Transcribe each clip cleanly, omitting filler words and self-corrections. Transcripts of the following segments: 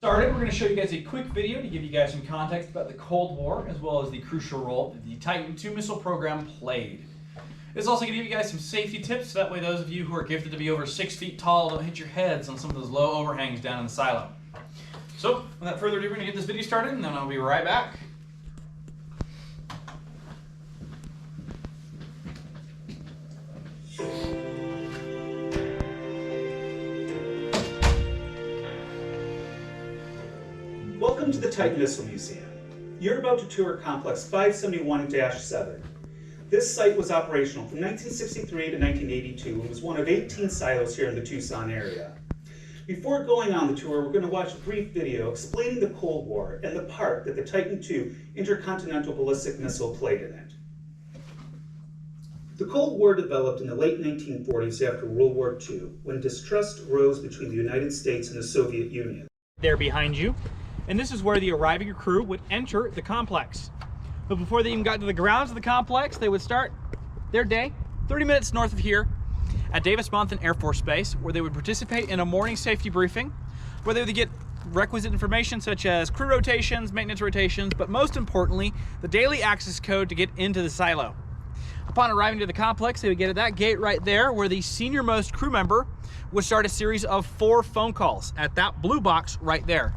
We're going to show you guys a quick video to give you guys some context about the Cold War, as well as the crucial role that the Titan II missile program played. It's also going to give you guys some safety tips, so that way those of you who are gifted to be over 6 feet tall don't hit your heads on some of those low overhangs down in the silo. So, without further ado, we're going to get this video started, and then I'll be right back. Welcome to the Titan Missile Museum. You're about to tour Complex 571-7. This site was operational from 1963 to 1982 and was one of 18 silos here in the Tucson area. Before going on the tour, we're going to watch a brief video explaining the Cold War and the part that the Titan II intercontinental ballistic missile played in it. The Cold War developed in the late 1940s after World War II, when distrust rose between the United States and the Soviet Union. There behind you. And this is where the arriving crew would enter the complex. But before they even got to the grounds of the complex, they would start their day 30 minutes north of here at Davis-Monthan Air Force Base, where they would participate in a morning safety briefing, where they would get requisite information such as crew rotations, maintenance rotations, but most importantly, the daily access code to get into the silo. Upon arriving to the complex, they would get at that gate right there, where the senior-most crew member would start a series of 4 phone calls at that blue box right there.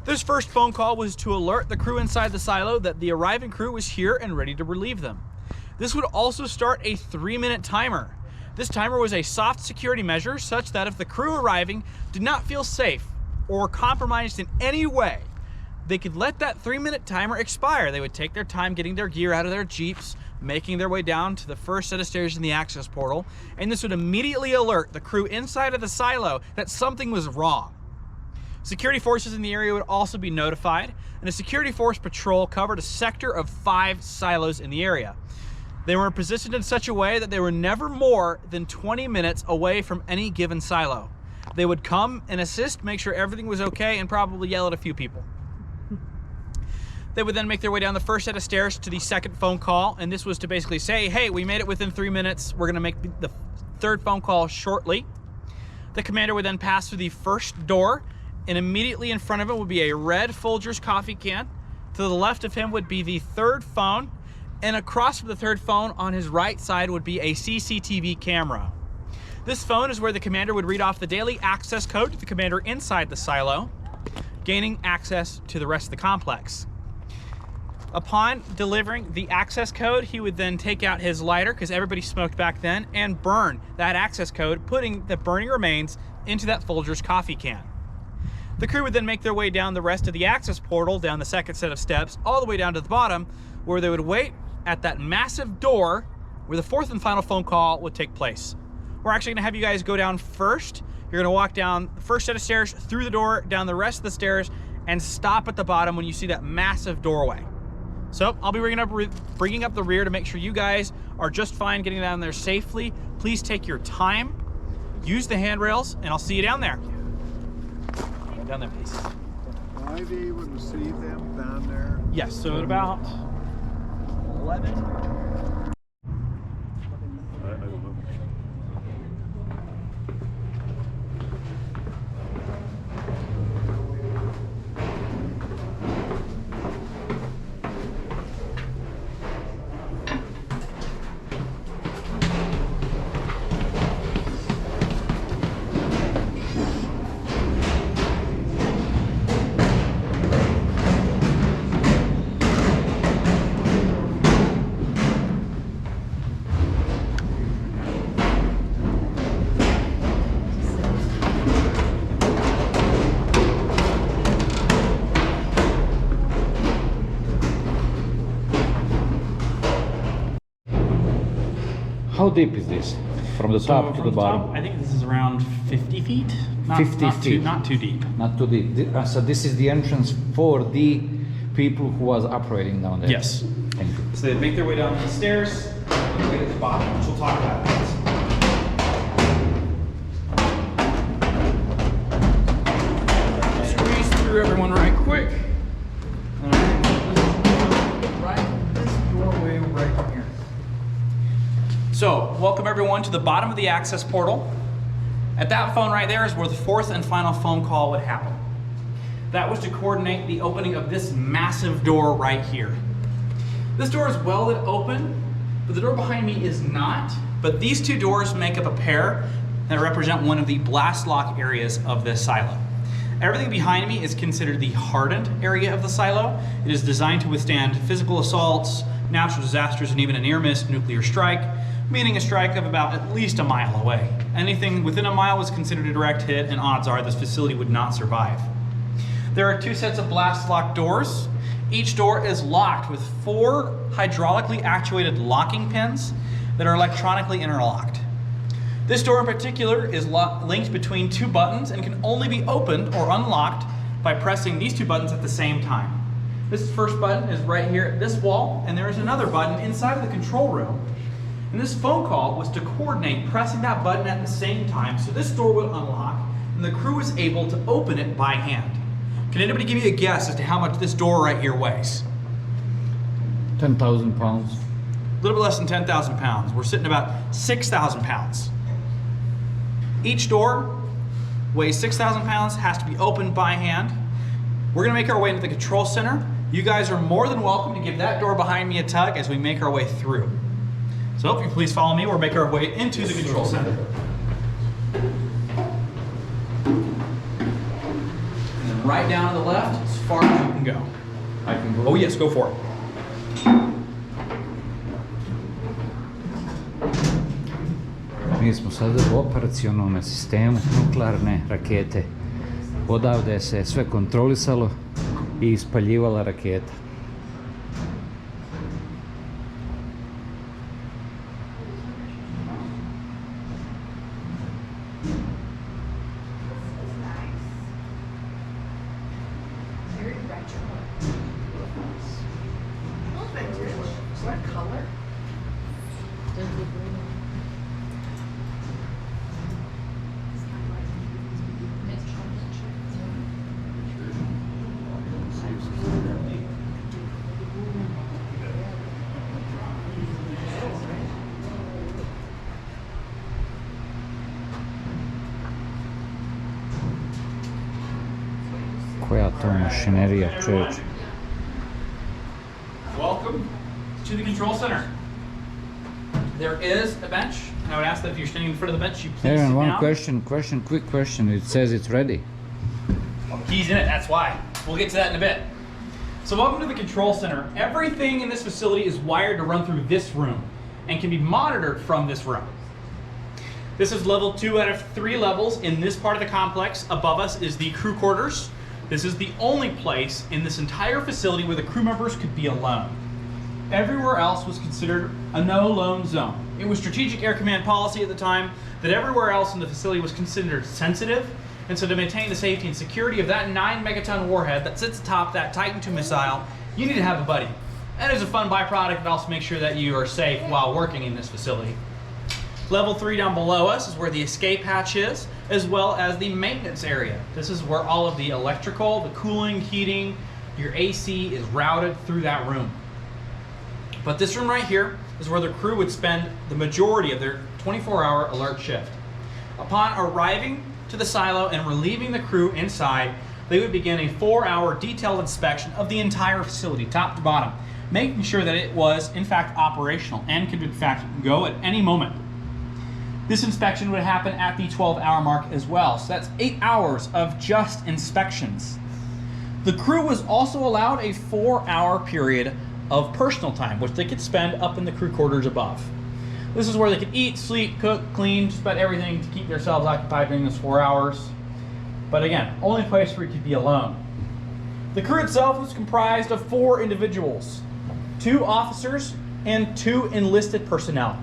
This first phone call was to alert the crew inside the silo that the arriving crew was here and ready to relieve them. This would also start a 3-minute timer. This timer was a soft security measure such that if the crew arriving did not feel safe or compromised in any way, they could let that 3-minute timer expire. They would take their time getting their gear out of their Jeeps, making their way down to the first set of stairs in the access portal, and this would immediately alert the crew inside of the silo that something was wrong. Security forces in the area would also be notified, and a security force patrol covered a sector of 5 silos in the area. They were positioned in such a way that they were never more than 20 minutes away from any given silo. They would come and assist, make sure everything was okay, and probably yell at a few people. They would then make their way down the first set of stairs to the second phone call, and this was to basically say, hey, we made it within 3 minutes. We're going to make the third phone call shortly. The commander would then pass through the first door, and immediately in front of him would be a red Folgers coffee can. To the left of him would be the third phone, and across from the third phone on his right side would be a CCTV camera. This phone is where the commander would read off the daily access code to the commander inside the silo, gaining access to the rest of the complex. Upon delivering the access code, he would then take out his lighter, because everybody smoked back then, and burn that access code, putting the burning remains into that Folgers coffee can. The crew would then make their way down the rest of the access portal, down the second set of steps, all the way down to the bottom, where they would wait at that massive door where the fourth and final phone call would take place. We're actually gonna have you guys go down first. You're gonna walk down the first set of stairs, through the door, down the rest of the stairs, and stop at the bottom when you see that massive doorway. So I'll be bringing up the rear to make sure you guys are just fine getting down there safely. Please take your time, use the handrails, and I'll see you down there. Down there, please. Will I be able to see them down there? Yes, so at about 11. I don't know. How deep is this? From the top to the bottom? I think this is around 50 feet. 50 feet. Not too deep. Not too deep. So this is the entrance for the people who was operating down there? Yes. Thank you. So they'd make their way down the stairs, and way at the bottom, which we'll talk about that. Squeeze through everyone right quick. Right, this doorway right here. So, welcome everyone to the bottom of the access portal. At that phone right there is where the fourth and final phone call would happen. That was to coordinate the opening of this massive door right here. This door is welded open, but the door behind me is not. But these two doors make up a pair that represent one of the blast lock areas of this silo. Everything behind me is considered the hardened area of the silo. It is designed to withstand physical assaults, natural disasters, and even a near-miss nuclear strike, meaning a strike of about at least a mile away. Anything within a mile was considered a direct hit, and odds are this facility would not survive. There are two sets of blast lock doors. Each door is locked with 4 hydraulically actuated locking pins that are electronically interlocked. This door in particular is linked between 2 buttons and can only be opened or unlocked by pressing these 2 buttons at the same time. This first button is right here at this wall, and there is another button inside of the control room. And this phone call was to coordinate pressing that button at the same time so this door would unlock and the crew was able to open it by hand. Can anybody give me a guess as to how much this door right here weighs? 10,000 pounds. A little bit less than 10,000 pounds. We're sitting about 6,000 pounds. Each door weighs 6,000 pounds, has to be opened by hand. We're gonna make our way into the control center. You guys are more than welcome to give that door behind me a tug as we make our way through. So if you please follow me, we'll make our way into the control center. And then right down to the left, as far as you can go. I can go. Oh yes, go for it. Mi smo sada u operacionom sistemu nuklearne rakete. Odavde se sve kontrolisalo i ispaljivala raketa. Koja to mašinerija, čovječe. Welcome to the control center. There is a bench, and I would ask that if you're standing in front of the bench, you please Aaron, sit one down. quick question. It says it's ready. Well, the key's in it, that's why. We'll get to that in a bit. So welcome to the control center. Everything in this facility is wired to run through this room and can be monitored from this room. This is level 2 out of 3 levels in this part of the complex. Above us is the crew quarters. This is the only place in this entire facility where the crew members could be alone. Everywhere else was considered a no-lone zone. It was strategic air command policy at the time that everywhere else in the facility was considered sensitive, and so to maintain the safety and security of that 9 megaton warhead that sits atop that Titan II missile, you need to have a buddy. And as a fun byproduct, it also makes sure that you are safe while working in this facility. Level 3 down below us is where the escape hatch is, as well as the maintenance area. This is where all of the electrical, the cooling, heating, your AC is routed through that room. But this room right here is where the crew would spend the majority of their 24-hour alert shift. Upon arriving to the silo and relieving the crew inside, they would begin a 4-hour detailed inspection of the entire facility, top to bottom, making sure that it was in fact operational and could in fact go at any moment. This inspection would happen at the 12-hour mark as well, so that's 8 hours of just inspections. The crew was also allowed a 4-hour period of personal time, which they could spend up in the crew quarters above. This is where they could eat, sleep, cook, clean, just about everything to keep themselves occupied during those 4 hours. But again, only place where you could be alone. The crew itself was comprised of 4 individuals, 2 officers and 2 enlisted personnel.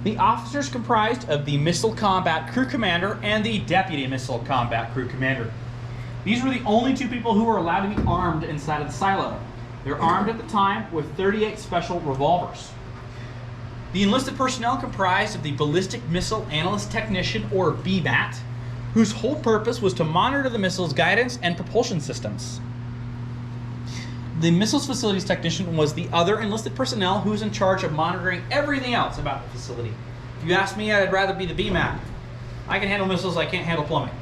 The officers comprised of the Missile Combat Crew Commander and the Deputy Missile Combat Crew Commander. These were the only 2 people who were allowed to be armed inside of the silo. They're armed at the time with 38 special revolvers. The enlisted personnel comprised of the Ballistic Missile Analyst Technician, or BMAT, whose whole purpose was to monitor the missile's guidance and propulsion systems. The Missiles Facilities Technician was the other enlisted personnel who was in charge of monitoring everything else about the facility. If you ask me, I'd rather be the BMAT. I can handle missiles, I can't handle plumbing.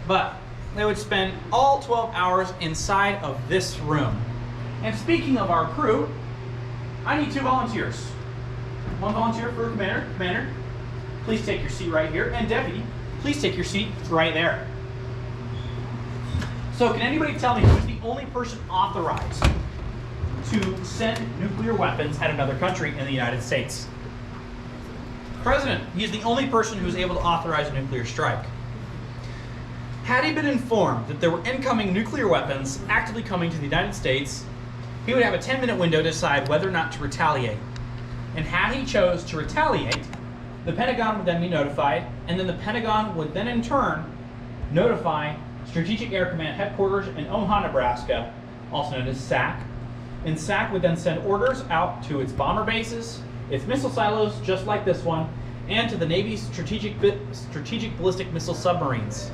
But they would spend all 12 hours inside of this room. And speaking of our crew, I need 2 volunteers. 1 volunteer for commander. Commander, please take your seat right here. And deputy, please take your seat right there. So can anybody tell me who's the only person authorized to send nuclear weapons at another country in the United States? President. He is the only person who's able to authorize a nuclear strike. Had he been informed that there were incoming nuclear weapons actively coming to the United States, he would have a 10-minute window to decide whether or not to retaliate. And had he chose to retaliate, the Pentagon would then be notified, and then the Pentagon would then in turn notify Strategic Air Command Headquarters in Omaha, Nebraska, also known as SAC. And SAC would then send orders out to its bomber bases, its missile silos, just like this one, and to the Navy's strategic ballistic missile submarines,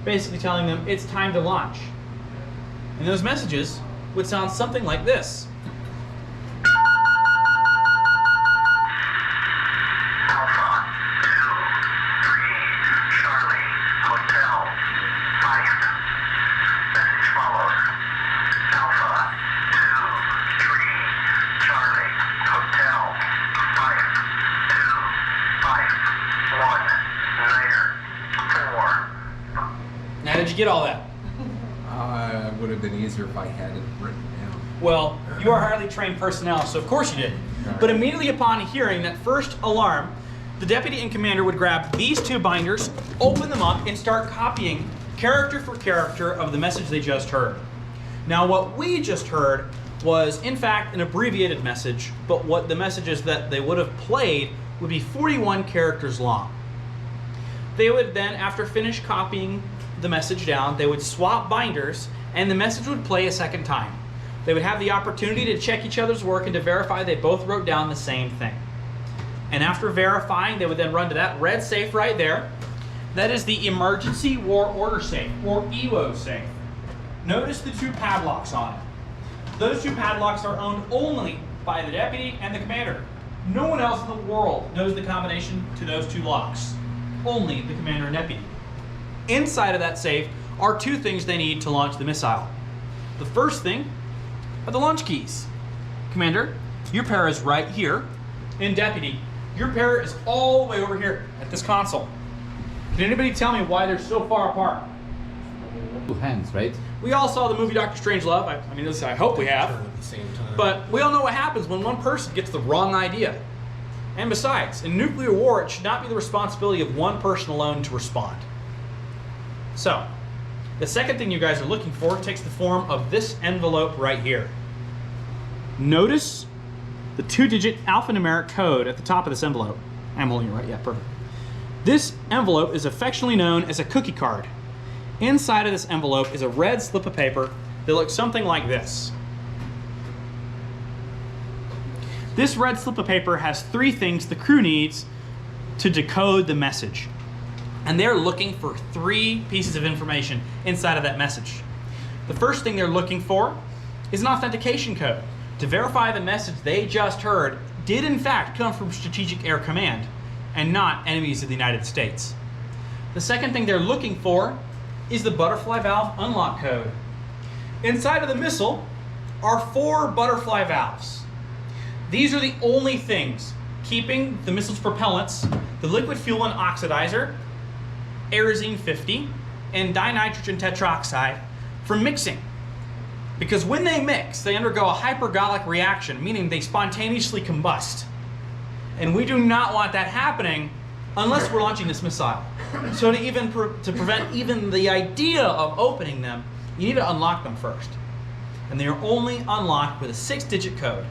basically telling them it's time to launch. And those messages would sound something like this. Now, did you get all that? It would have been easier if I had it written down. Well, you are highly trained personnel, so of course you did. But immediately upon hearing that first alarm, the deputy and commander would grab these 2 binders, open them up, and start copying character for character of the message they just heard. Now, what we just heard was, in fact, an abbreviated message, but what the messages that they would have played would be 41 characters long. They would then, after finished copying the message down, they would swap binders, and the message would play a second time. They would have the opportunity to check each other's work and to verify they both wrote down the same thing. And after verifying, they would then run to that red safe right there. That is the Emergency War Order Safe, or EWO safe. Notice the 2 padlocks on it. Those 2 padlocks are owned only by the deputy and the commander. No one else in the world knows the combination to those 2 locks. Only the commander and deputy. Inside of that safe are 2 things they need to launch the missile. The first thing are the launch keys. Commander, your pair is right here. And deputy, your pair is all the way over here at this console. Can anybody tell me why they're so far apart? 2 hands, right? We all saw the movie Dr. Strangelove. I mean, I hope we have. At the same time. But we all know what happens when one person gets the wrong idea. And besides, in nuclear war, it should not be the responsibility of one person alone to respond. So, the second thing you guys are looking for takes the form of this envelope right here. Notice the 2-digit alphanumeric code at the top of this envelope. I'm holding it right, yeah, perfect. This envelope is affectionately known as a cookie card. Inside of this envelope is a red slip of paper that looks something like this. This red slip of paper has 3 things the crew needs to decode the message. And they're looking for 3 pieces of information inside of that message. The first thing they're looking for is an authentication code to verify the message they just heard did in fact come from Strategic Air Command and not enemies of the United States. The second thing they're looking for is the butterfly valve unlock code. Inside of the missile are 4 butterfly valves. These are the only things keeping the missile's propellants, the liquid fuel and oxidizer, Arizone 50, and dinitrogen tetroxide from mixing. Because when they mix, they undergo a hypergolic reaction, meaning they spontaneously combust. And we do not want that happening unless we're launching this missile. So to prevent even the idea of opening them, you need to unlock them first. And they are only unlocked with a 6-digit code.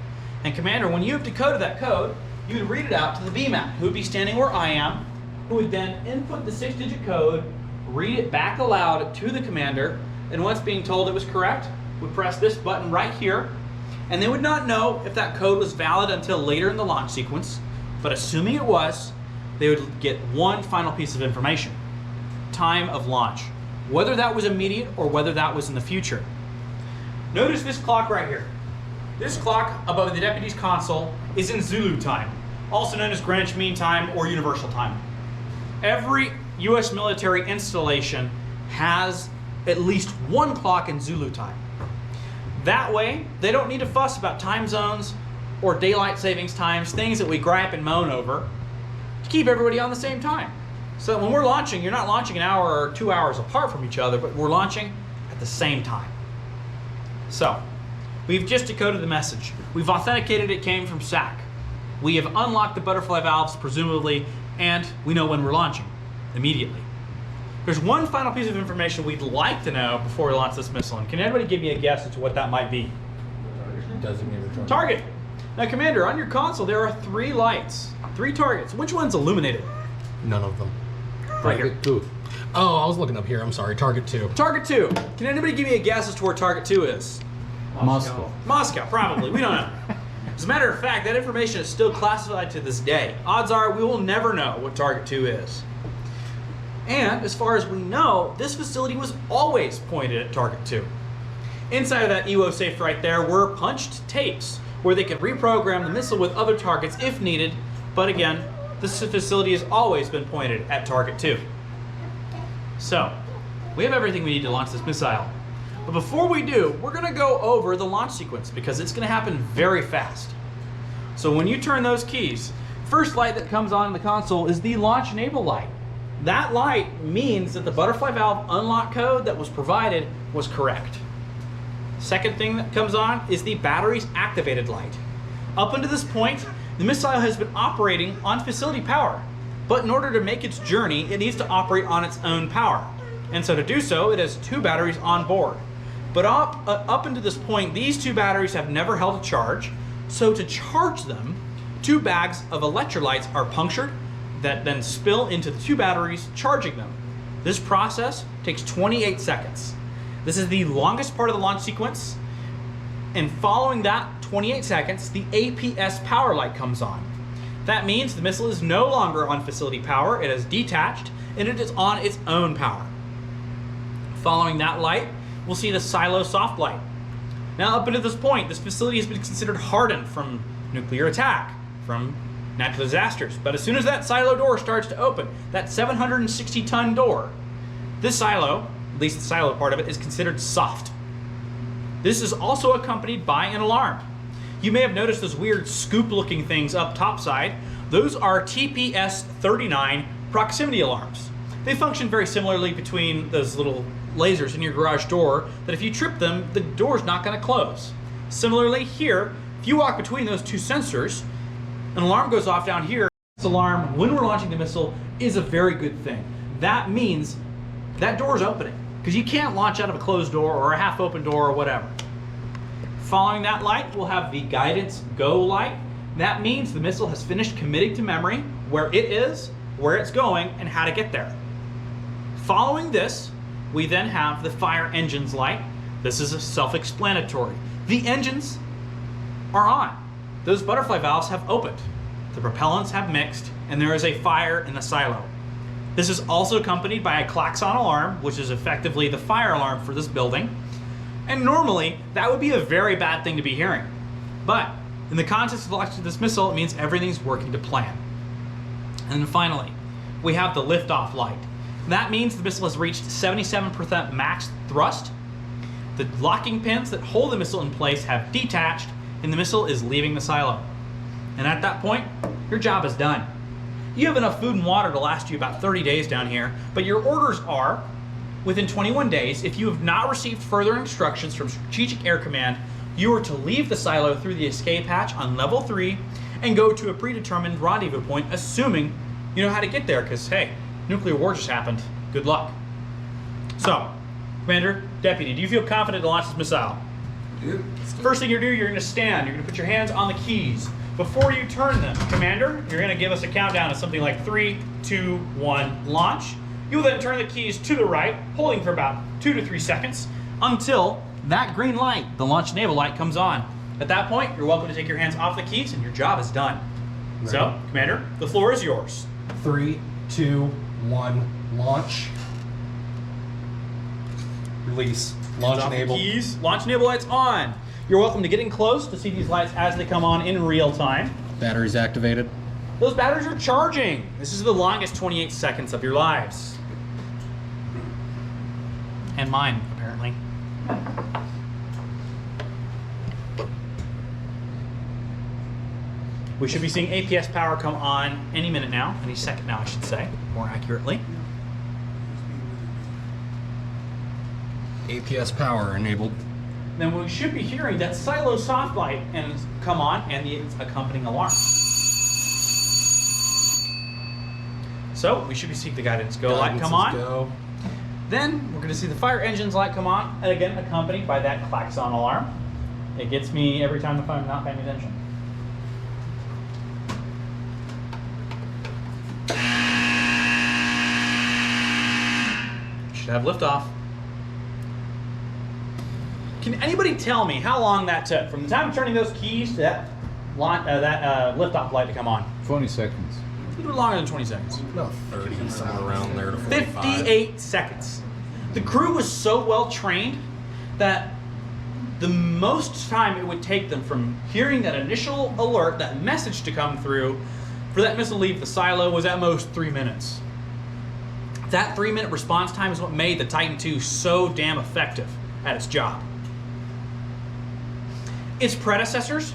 And Commander, when you have decoded that code, you would read it out to the VMAT, who would be standing where I am, who would then input the 6-digit code, read it back aloud to the commander, and once being told it was correct, would press this button right here, and they would not know if that code was valid until later in the launch sequence, but assuming it was, they would get one final piece of information: time of launch, whether that was immediate or whether that was in the future. Notice this clock right here. This clock above the deputy's console is in Zulu time, also known as Greenwich Mean Time or Universal Time. Every U.S. military installation has at least 1 clock in Zulu time. That way, they don't need to fuss about time zones or daylight savings times, things that we gripe and moan over, to keep everybody on the same time. So when we're launching, you're not launching an hour or 2 hours apart from each other, but we're launching at the same time. So, we've just decoded the message. We've authenticated it came from SAC. We have unlocked the butterfly valves, presumably, and we know when we're launching, immediately. There's one final piece of information we'd like to know before we launch this missile, and can anybody give me a guess as to what that might be? Designated target. Target. Now, Commander, on your console there are 3 lights, 3 targets. Which one's illuminated? None of them. Right here. Target 2. Oh, I was looking up here. I'm sorry. Target 2. Target 2. Can anybody give me a guess as to where Target 2 is? Moscow. Moscow, probably. We don't know. As a matter of fact, that information is still classified to this day. Odds are we will never know what Target 2 is. And as far as we know, this facility was always pointed at Target 2. Inside of that EWO safe right there were punched tapes where they could reprogram the missile with other targets if needed. But again, this facility has always been pointed at Target 2. So, we have everything we need to launch this missile. But before we do, we're going to go over the launch sequence because it's going to happen very fast. So when you turn those keys, first light that comes on in the console is the launch enable light. That light means that the butterfly valve unlock code that was provided was correct. Second thing that comes on is the battery's activated light. Up until this point, the missile has been operating on facility power, but in order to make its journey, it needs to operate on its own power. And so to do so, it has 2 batteries on board. But up until this point, these 2 batteries have never held a charge, so to charge them, 2 bags of electrolytes are punctured that then spill into the 2 batteries, charging them. This process takes 28 seconds. This is the longest part of the launch sequence, and following that 28 seconds, the APS power light comes on. That means the missile is no longer on facility power, it has detached, and it is on its own power. Following that light, we'll see the silo soft light. Now up until this point, this facility has been considered hardened from nuclear attack, from natural disasters. But as soon as that silo door starts to open, that 760-ton door, this silo, at least the silo part of it, is considered soft. This is also accompanied by an alarm. You may have noticed those weird scoop-looking things up topside. Those are TPS-39 proximity alarms. They function very similarly between those little lasers in your garage door that if you trip them, the door's not going to close. Similarly here, if you walk between those 2 sensors, an alarm goes off down here. This alarm, when we're launching the missile, is a very good thing. That means that door is opening, because you can't launch out of a closed door or a half-open door or whatever. Following that light, we'll have the guidance go light. That means the missile has finished committing to memory where it is, where it's going, and how to get there. Following this, we then have the fire engines light. This is self-explanatory. The engines are on. Those butterfly valves have opened. The propellants have mixed, and there is a fire in the silo. This is also accompanied by a klaxon alarm, which is effectively the fire alarm for this building. And normally, that would be a very bad thing to be hearing. But in the context of launching this missile, it means everything's working to plan. And then finally, we have the liftoff light. That means the missile has reached 77% max thrust. The locking pins that hold the missile in place have detached, and the missile is leaving the silo. And at that point, your job is done. You have enough food and water to last you about 30 days down here, but your orders are, within 21 days, if you have not received further instructions from Strategic Air Command, you are to leave the silo through the escape hatch on level 3 and go to a predetermined rendezvous point, assuming you know how to get there, because hey, nuclear war just happened. Good luck. So, Commander, Deputy, do you feel confident to launch this missile? First thing you're going to do, you're going to stand. You're going to put your hands on the keys. Before you turn them, Commander, you're going to give us a countdown of something like 3, 2, 1, launch. You'll then turn the keys to the right, holding for about 2 to 3 seconds until that green light, the launch enable light, comes on. At that point, you're welcome to take your hands off the keys and your job is done. Right. So, Commander, the floor is yours. 3, 2, 1, launch. Release. Launch enable. Keys. Launch enable lights on. You're welcome to get in close to see these lights as they come on in real time. Batteries activated. Those batteries are charging. This is the longest 28 seconds of your lives. And mine, apparently. We should be seeing APS power come on any minute now, any second now, I should say, more accurately. APS power enabled. Then we should be hearing that silo soft light and come on and the accompanying alarm. So we should be seeing the guidance go light come on. Go. Then we're going to see the fire engine's light come on, and again accompanied by that klaxon alarm. It gets me every time if I'm not paying attention. Should have liftoff. Can anybody tell me how long that took from the time of turning those keys to that liftoff light to come on? 20 seconds. A little longer than 20 seconds. About 30, somewhere around there to 45. 58 seconds. The crew was so well trained that the most time it would take them from hearing that initial alert, that message to come through, for that missile to leave the silo was at most 3 minutes. That 3-minute response time is what made the Titan II so damn effective at its job. Its predecessors,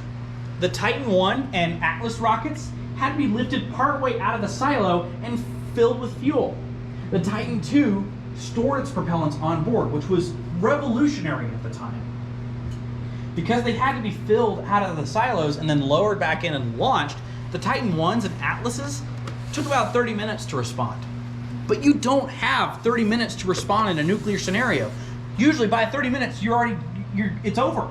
the Titan I and Atlas rockets, had to be lifted partway out of the silo and filled with fuel. The Titan II stored its propellants on board, which was revolutionary at the time. Because they had to be filled out of the silos and then lowered back in and launched, the Titan Is and Atlases took about 30 minutes to respond. But you don't have 30 minutes to respond in a nuclear scenario. Usually by 30 minutes, it's over.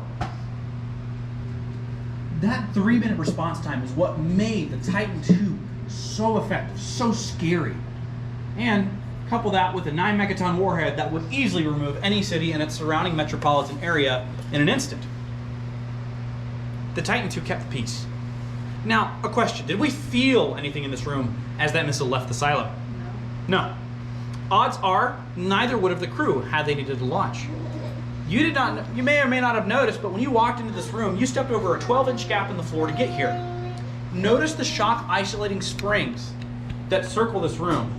That 3-minute response time is what made the Titan II so effective, so scary. And couple that with a 9 megaton warhead that would easily remove any city and its surrounding metropolitan area in an instant. The Titan II kept the peace. Now, a question. Did we feel anything in this room as that missile left the silo? No. Odds are neither would have the crew had they needed to launch. You may or may not have noticed, but when you walked into this room, you stepped over a 12-inch gap in the floor to get here. Notice the shock isolating springs that circle this room.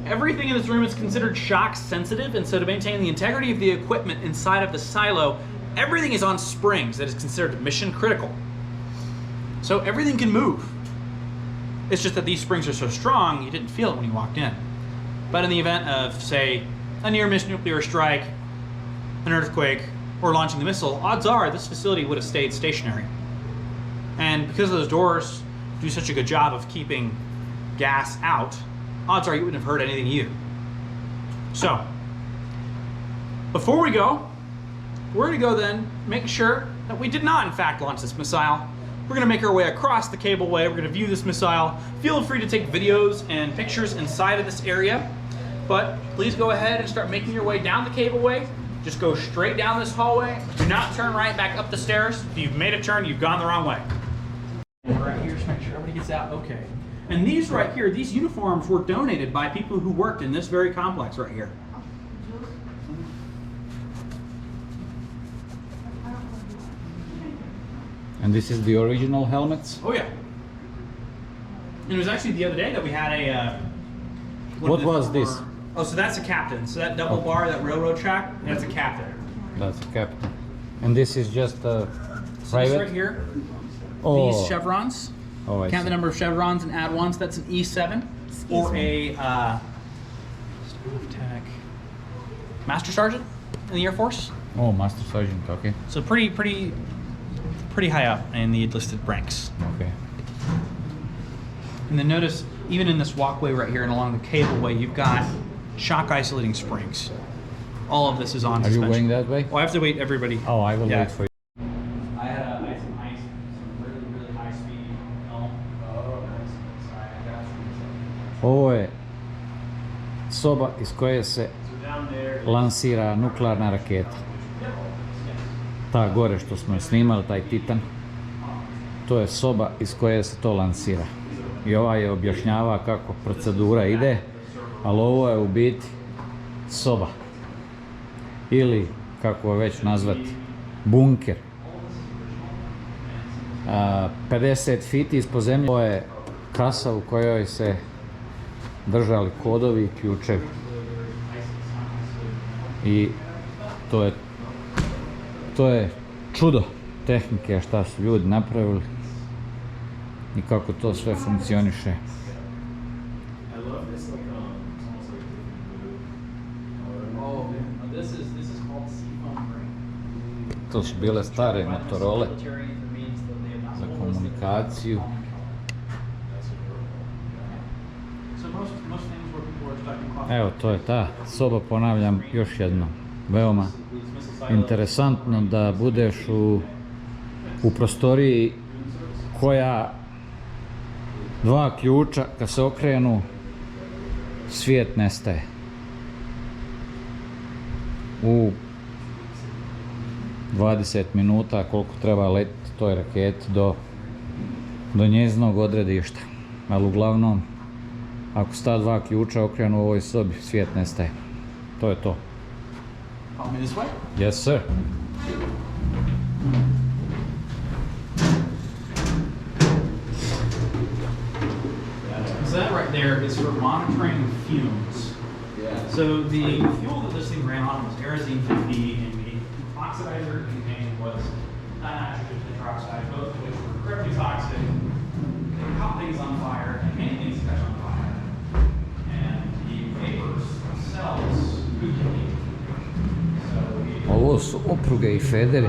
Everything in this room is considered shock sensitive, and so to maintain the integrity of the equipment inside of the silo, everything is on springs that is considered mission critical. So everything can move. It's just that these springs are so strong, you didn't feel it when you walked in. But in the event of, say, a near-miss nuclear strike, an earthquake, or launching the missile, odds are this facility would have stayed stationary. And because those doors do such a good job of keeping gas out, odds are you wouldn't have heard anything either. So, before we go, we're going to go then make sure that we did not in fact launch this missile. We're going to make our way across the cableway. We're going to view this missile. Feel free to take videos and pictures inside of this area, but please go ahead and start making your way down the cableway. Just go straight down this hallway. Do not turn right back up the stairs. If you've made a turn, you've gone the wrong way. Right here, just make sure everybody gets out okay. And these right here, these uniforms were donated by people who worked in this very complex right here. And this is the original helmets? Oh yeah. And it was actually the other day that we had a... What was this? Oh, so that's a captain. So that double bar, that railroad track, that's a captain. That's a captain. And this is just a So private? this right here, Oh. these chevrons. Oh, I Count see. the number of chevrons and add one, so that's an E7. Or a staff tech master sergeant in the Air Force. Oh, Master Sergeant, okay. So pretty high up in the enlisted ranks. Okay. And then notice, even in this walkway right here and along the cableway, you've got shock isolating springs. All of this is on Are you suspension. going that way? Well, I have to wait everybody. Oh, I will Yeah. wait for you. I had some really high speed film. Oh, nice. Sorry, I got you. Ovo je soba iz koje se So down there. lansira nuklearna raketa. Ta gore što smo je snimali, taj Titan, to je soba iz koje se to lansira. I ova je objašnjava kako procedura ide, ali ovo je u biti soba. Ili, kako je već nazvati, bunker. 50 feet ispod zemlje, ovo je kasa u kojoj se držali kodovi i ključevi. I to je čudo tehnike šta su ljudi napravili i kako to sve funkcioniše. To su bile stare Motorole za komunikaciju. Evo, to je ta soba, ponavljam još jednom. Veoma interesantno da budeš u prostoriji koja dva ključa kad se okrenu svijet nestaje. U 20 minuta koliko treba letiti toj raketi do njezinog odredišta. Ali uglavnom, ako sta dva ključa okrenu u ovoj sobi, svijet nestaje. To je to. Follow me this way. Yes, sir. So that right there is for monitoring fumes. Yeah. So the fuel that this thing ran on was Arizone 50, and the oxidizer it contained was nitrogen tetroxide, both of which were incredibly toxic. They caught things on fire, and many things catch on fire. And the vapors themselves could kill you. Ovo su opruge i federi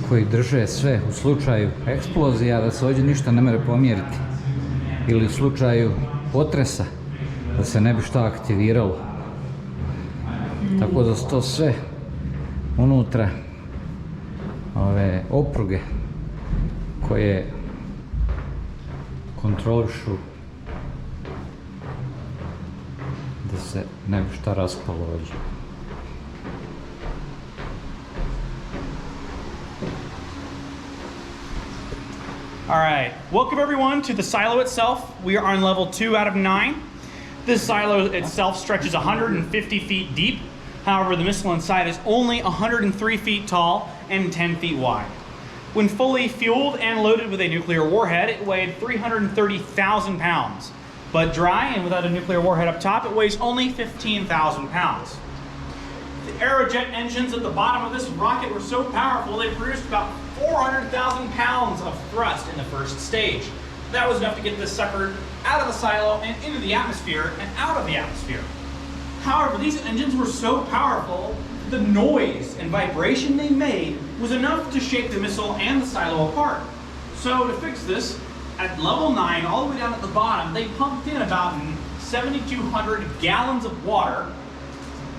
koji drže sve u slučaju eksplozija, da se ovdje ništa ne mere pomjeriti, ili u slučaju potresa da se ne bi šta aktiviralo. Tako da su to sve unutra ove opruge koje kontrolišu da se ne bi šta raspalo ovdje. All right, welcome everyone to the silo itself. We are on level 2 out of 9. This silo itself stretches 150 feet deep. However, the missile inside is only 103 feet tall and 10 feet wide. When fully fueled and loaded with a nuclear warhead, it weighed 330,000 pounds. But dry and without a nuclear warhead up top, it weighs only 15,000 pounds. The aerojet engines at the bottom of this rocket were so powerful they produced about 400,000 pounds of thrust in the first stage. That was enough to get this sucker out of the silo and into the atmosphere and out of the atmosphere. However, these engines were so powerful, the noise and vibration they made was enough to shake the missile and the silo apart. So to fix this, at level 9, all the way down at the bottom, they pumped in about 7,200 gallons of water,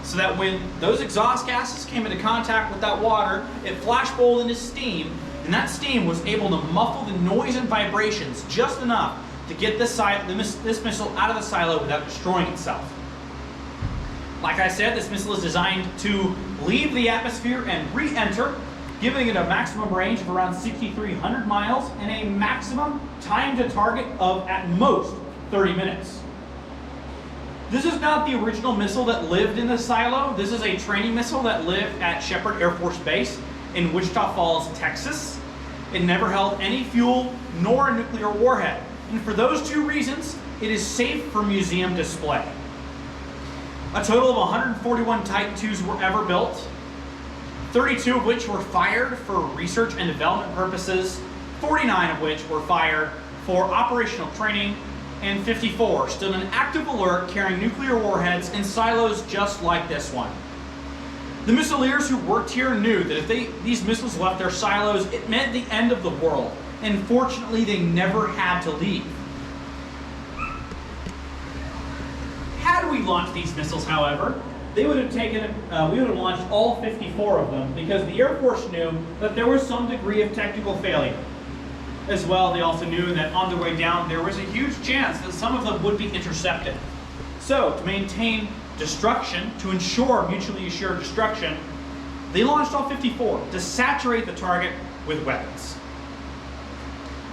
so that when those exhaust gases came into contact with that water, it flashbulbed into steam, and that steam was able to muffle the noise and vibrations just enough to get this missile out of the silo without destroying itself. Like I said, this missile is designed to leave the atmosphere and re-enter, giving it a maximum range of around 6,300 miles and a maximum time to target of, at most, 30 minutes. This is not the original missile that lived in the silo. This is a training missile that lived at Shepherd Air Force Base in Wichita Falls, Texas. It never held any fuel nor a nuclear warhead. And for those two reasons, it is safe for museum display. A total of 141 Titan IIs were ever built, 32 of which were fired for research and development purposes, 49 of which were fired for operational training, and 54 stood in active alert carrying nuclear warheads in silos just like this one. The missileers who worked here knew that if these missiles left their silos, it meant the end of the world, and fortunately they never had to leave. Had we launched these missiles, however, they would have we would have launched all 54 of them, because the Air Force knew that there was some degree of technical failure. As well, they also knew that on their way down, there was a huge chance that some of them would be intercepted. So, to maintain destruction, to ensure mutually assured destruction, they launched all 54 to saturate the target with weapons.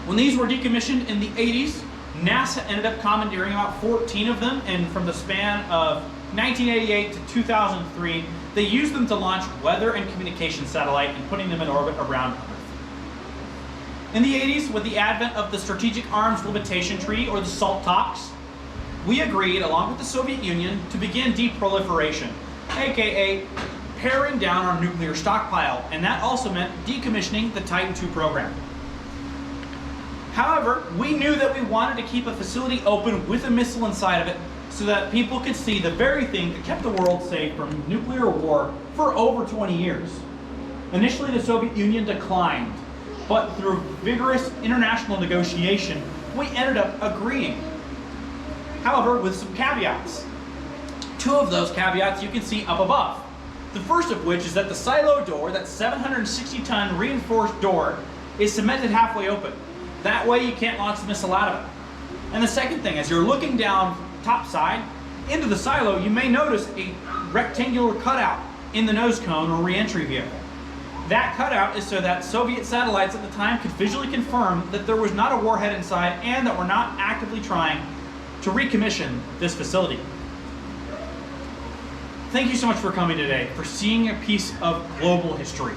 When these were decommissioned in the 80s, NASA ended up commandeering about 14 of them, and from the span of 1988 to 2003, they used them to launch weather and communication satellite and putting them in orbit around Earth. In the 80s, with the advent of the Strategic Arms Limitation Treaty, or the SALT talks, we agreed, along with the Soviet Union, to begin deproliferation aka paring down our nuclear stockpile, and that also meant decommissioning the Titan II program. However, we knew that we wanted to keep a facility open with a missile inside of it so that people could see the very thing that kept the world safe from nuclear war for over 20 years. Initially, the Soviet Union declined, but through vigorous international negotiation, we ended up agreeing. However, with some caveats. Two of those caveats you can see up above. The first of which is that the silo door, that 760-ton reinforced door, is cemented halfway open. That way you can't launch the missile out of it. And the second thing, as you're looking down top side into the silo, you may notice a rectangular cutout in the nose cone or re-entry vehicle. That cutout is so that Soviet satellites at the time could visually confirm that there was not a warhead inside and that we're not actively trying to recommission this facility. Thank you so much for coming today, for seeing a piece of global history.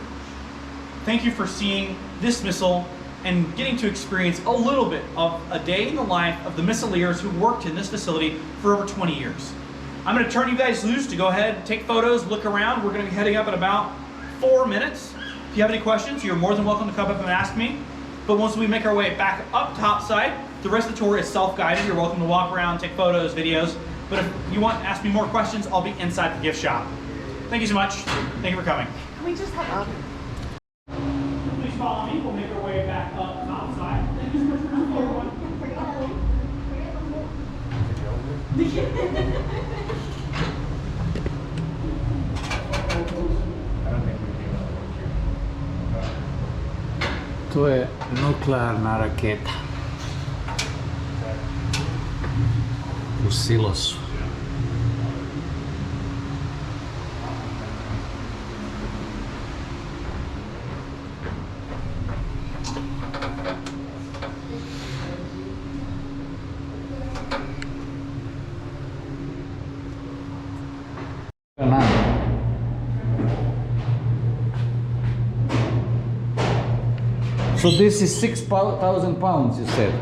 Thank you for seeing this missile and getting to experience a little bit of a day in the life of the missileers who worked in this facility for over 20 years. I'm going to turn you guys loose to go ahead, take photos, look around. We're going to be heading up in about 4 minutes. If you have any questions, you're more than welcome to come up and ask me. But once we make our way back up topside, the rest of the tour is self-guided. You're welcome to walk around, take photos, videos. But if you want to ask me more questions, I'll be inside the gift shop. Thank you so much. Thank you for coming. Can we just have Please follow me. We'll make our way back up topside. Thank you so much for coming, everyone. To je nuklearna raketa u silosu. So this is 6,000 pounds, you said.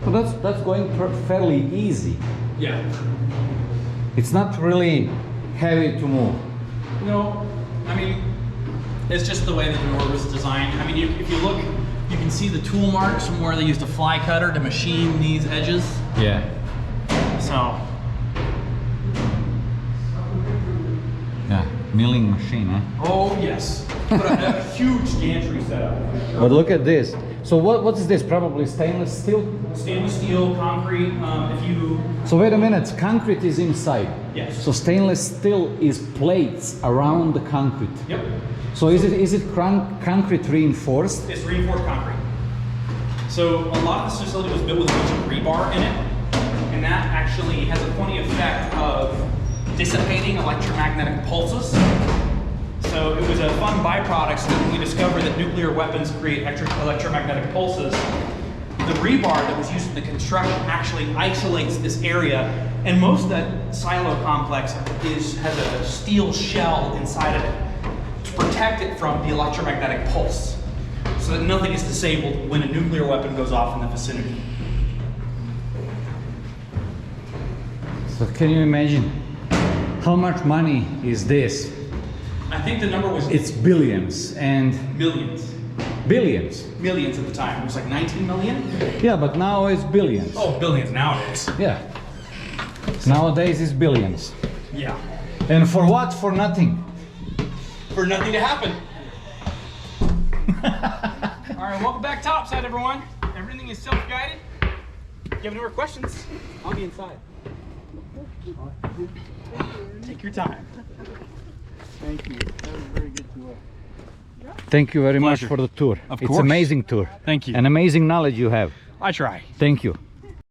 So that's going fairly easy. Yeah. It's not really heavy to move. No, I mean, it's just the way the door was designed. I mean, if you look, you can see the tool marks from where they used a fly cutter to machine these edges. Yeah. So. Yeah, milling machine, huh? Oh yes. But a huge gantry setup. But look at this. So what is this? Probably stainless steel? Stainless steel, concrete. If you. So wait a minute, concrete is inside. Yes. So stainless steel is plates around the concrete. Yep. So is it concrete reinforced? It's reinforced concrete. So a lot of this facility was built with a bunch of rebar in it, and that actually has a funny effect of dissipating electromagnetic pulses. So it was a fun byproduct so that when we discovered that nuclear weapons create electromagnetic pulses, the rebar that was used in the construction actually isolates this area, and most of that silo complex has a steel shell inside of it to protect it from the electromagnetic pulse, so that nothing is disabled when a nuclear weapon goes off in the vicinity. So can you imagine how much money is this? I think the number was It's billions and millions. billions. Millions at the time. It was like 19 million? Yeah, but now it's billions. Oh, billions nowadays. Yeah. Nowadays it's billions. Yeah. And for what? For nothing. For nothing to happen. All right, welcome back topside, everyone. Everything is self-guided. If you have any more questions, I'll be inside. Take your time. Thank you. That was a very good tour. Thank you very Pleasure. much for the tour. Of It's course. amazing tour. Thank you. An amazing knowledge you have. I try. Thank you.